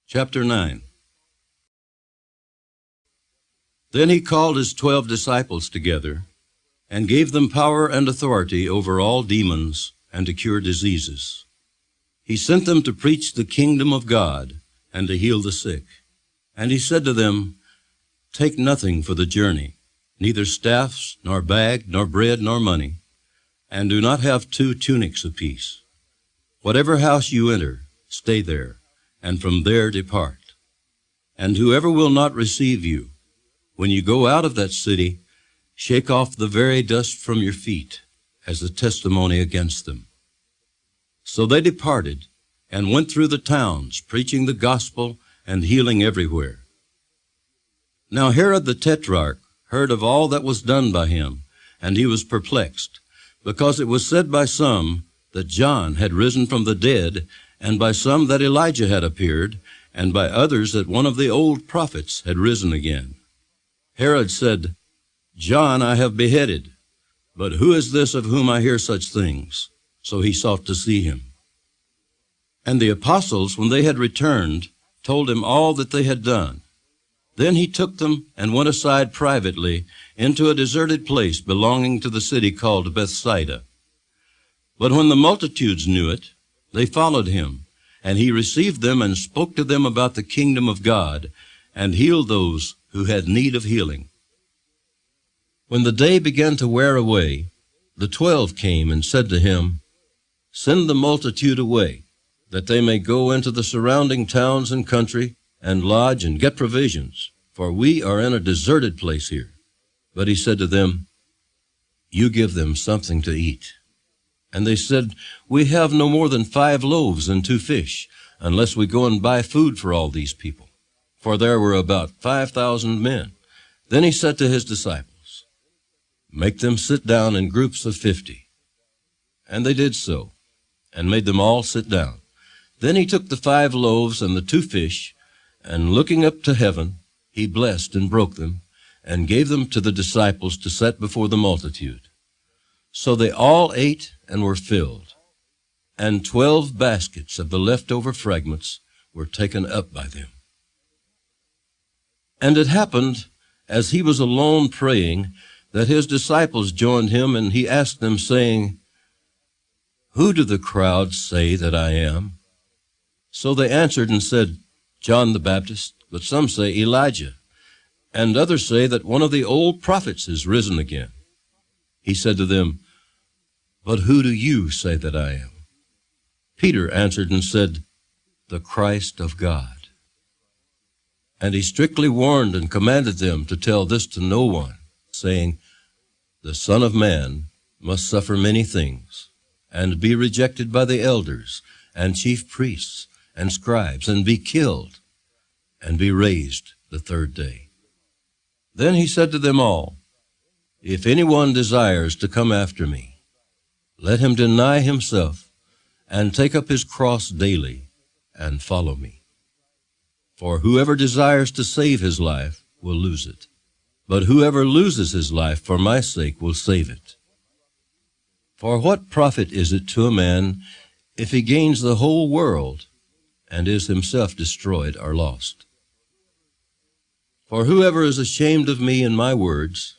Chapter 9. Then he called his 12 disciples together, and gave them power and authority over all demons, and to cure diseases. He sent them to preach the kingdom of God, and to heal the sick. And he said to them, Take nothing for the journey, neither staffs, nor bag, nor bread, nor money, and do not have 2 tunics apiece. Whatever house you enter, stay there, and from there depart. And whoever will not receive you, when you go out of that city, shake off the very dust from your feet as a testimony against them. So they departed and went through the towns, preaching the gospel and healing everywhere. Now Herod the Tetrarch heard of all that was done by him, and he was perplexed, because it was said by some that John had risen from the dead, and by some that Elijah had appeared, and by others that one of the old prophets had risen again. Herod said, John I have beheaded, but who is this of whom I hear such things? So he sought to see him. And the apostles, when they had returned, told him all that they had done. Then he took them and went aside privately into a deserted place belonging to the city called Bethsaida. But when the multitudes knew it, they followed him, and he received them and spoke to them about the kingdom of God, and healed those who had need of healing. When the day began to wear away, the 12 came and said to him, Send the multitude away, that they may go into the surrounding towns and country, and lodge and get provisions, for we are in a deserted place here. But he said to them, You give them something to eat. And they said, We have no more than 5 loaves and 2 fish, unless we go and buy food for all these people. For there were about 5,000 men. Then he said to his disciples, Make them sit down in groups of 50. And they did so, and made them all sit down. Then he took the 5 loaves and the 2 fish, and looking up to heaven, he blessed and broke them, and gave them to the disciples to set before the multitude. So they all ate and were filled, and 12 baskets of the leftover fragments were taken up by them. And it happened, as he was alone praying, that his disciples joined him, and he asked them, saying, Who do the crowds say that I am? So they answered and said, John the Baptist, but some say Elijah, and others say that one of the old prophets is risen again. He said to them, But who do you say that I am? Peter answered and said, The Christ of God. And he strictly warned and commanded them to tell this to no one, saying, The Son of Man must suffer many things, and be rejected by the elders and chief priests and scribes, and be killed, and be raised the 3rd day. Then he said to them all, If anyone desires to come after me, let him deny himself, and take up his cross daily, and follow me. For whoever desires to save his life will lose it, but whoever loses his life for my sake will save it. For what profit is it to a man if he gains the whole world, and is himself destroyed or lost? For whoever is ashamed of me and my words,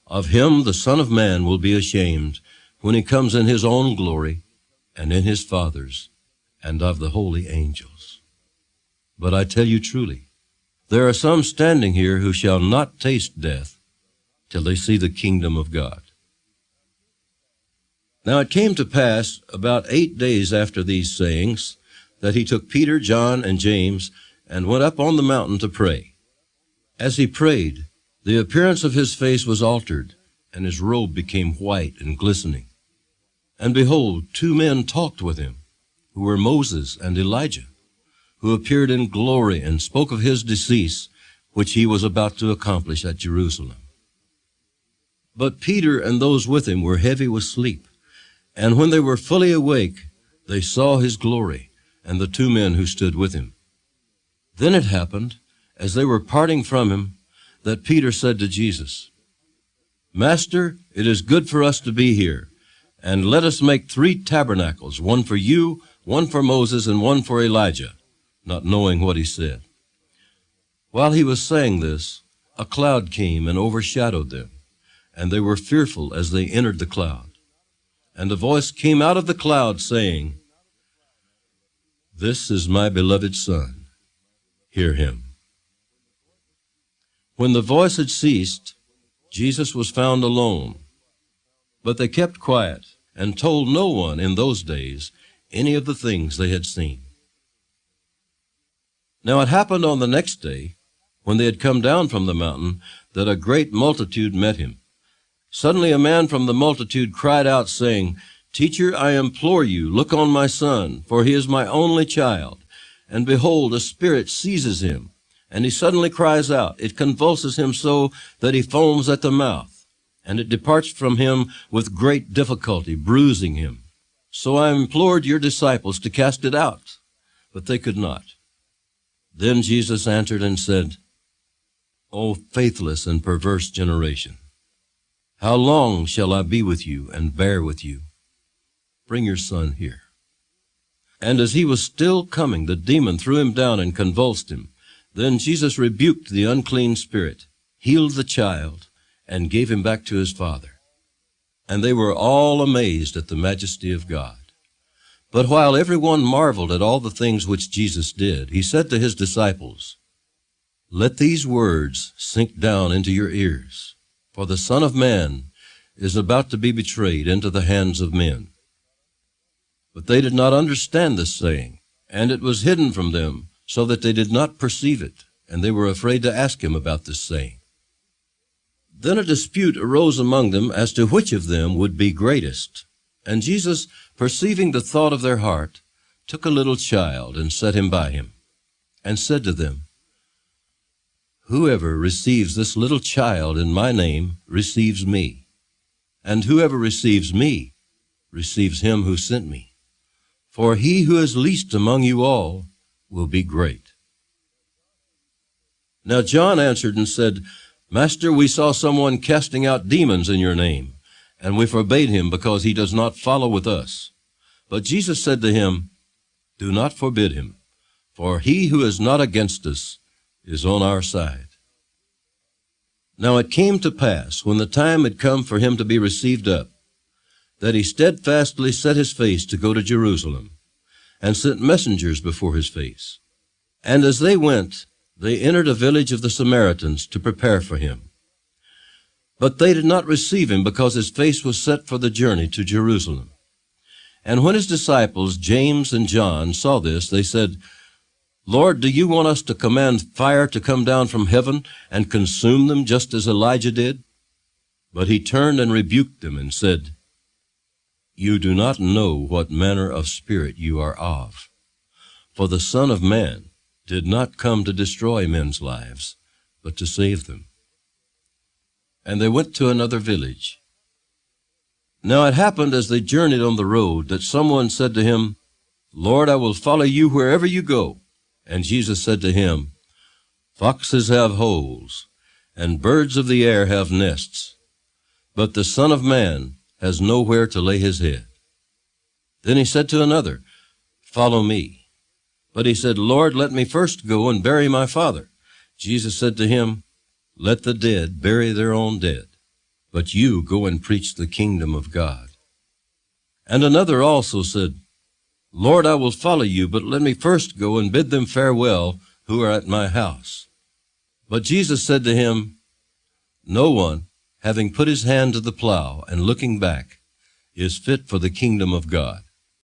of him the Son of Man will be ashamed when he comes in his own glory, and in his Father's, and of the holy angels. But I tell you truly, there are some standing here who shall not taste death till they see the kingdom of God. Now it came to pass about 8 days after these sayings, that he took Peter, John, and James, and went up on the mountain to pray. As he prayed, the appearance of his face was altered, and his robe became white and glistening. And behold, 2 men talked with him, who were Moses and Elijah, who appeared in glory and spoke of his decease, which he was about to accomplish at Jerusalem. But Peter and those with him were heavy with sleep, and when they were fully awake, they saw his glory, and the 2 men who stood with him. Then it happened, as they were parting from him, that Peter said to Jesus, Master, it is good for us to be here, and let us make 3 tabernacles, one for you, one for Moses, and one for Elijah. not knowing what he said. While he was saying this, a cloud came and overshadowed them, and they were fearful as they entered the cloud. And a voice came out of the cloud saying, "This is my beloved Son. Hear him." When the voice had ceased, Jesus was found alone. But they kept quiet and told no one in those days any of the things they had seen. Now it happened on the next day, when they had come down from the mountain, that a great multitude met him. Suddenly a man from the multitude cried out, saying, "Teacher, I implore you, look on my son, for he is my only child. And behold, a spirit seizes him, and he suddenly cries out. It convulses him so that he foams at the mouth, and it departs from him with great difficulty, bruising him. So I implored your disciples to cast it out, but they could not." Then Jesus answered and said, "O faithless and perverse generation, how long shall I be with you and bear with you? Bring your son here." And as he was still coming, the demon threw him down and convulsed him. Then Jesus rebuked the unclean spirit, healed the child, and gave him back to his father. And they were all amazed at the majesty of God. But while everyone marveled at all the things which Jesus did, he said to his disciples, "Let these words sink down into your ears, for the Son of Man is about to be betrayed into the hands of men." But they did not understand this saying, and it was hidden from them, so that they did not perceive it, and they were afraid to ask him about this saying. Then a dispute arose among them as to which of them would be greatest. And Jesus, perceiving the thought of their heart, took a little child and set him by him, and said to them, "Whoever receives this little child in my name receives me, and whoever receives me receives him who sent me. For he who is least among you all will be great." Now John answered and said, "Master, we saw someone casting out demons in your name, and we forbade him because he does not follow with us." But Jesus said to him, "Do not forbid him, for he who is not against us is on our side." Now it came to pass, when the time had come for him to be received up, that he steadfastly set his face to go to Jerusalem, and sent messengers before his face. And as they went, they entered a village of the Samaritans to prepare for him. But they did not receive him, because his face was set for the journey to Jerusalem. And when his disciples, James and John, saw this, they said, "Lord, do you want us to command fire to come down from heaven and consume them, just as Elijah did?" But he turned and rebuked them and said, "You do not know what manner of spirit you are of. For the Son of Man did not come to destroy men's lives, but to save them." And they went to another village. Now it happened as they journeyed on the road that someone said to him, "Lord, I will follow you wherever you go." And Jesus said to him, "Foxes have holes, and birds of the air have nests, but the Son of Man has nowhere to lay his head." Then he said to another, "Follow me." But he said, "Lord, let me first go and bury my father." Jesus said to him, "Let the dead bury their own dead, but you go and preach the kingdom of God." And another also said, "Lord, I will follow you, but let me first go and bid them farewell who are at my house." But Jesus said to him, "No one, having put his hand to the plow and looking back, is fit for the kingdom of God."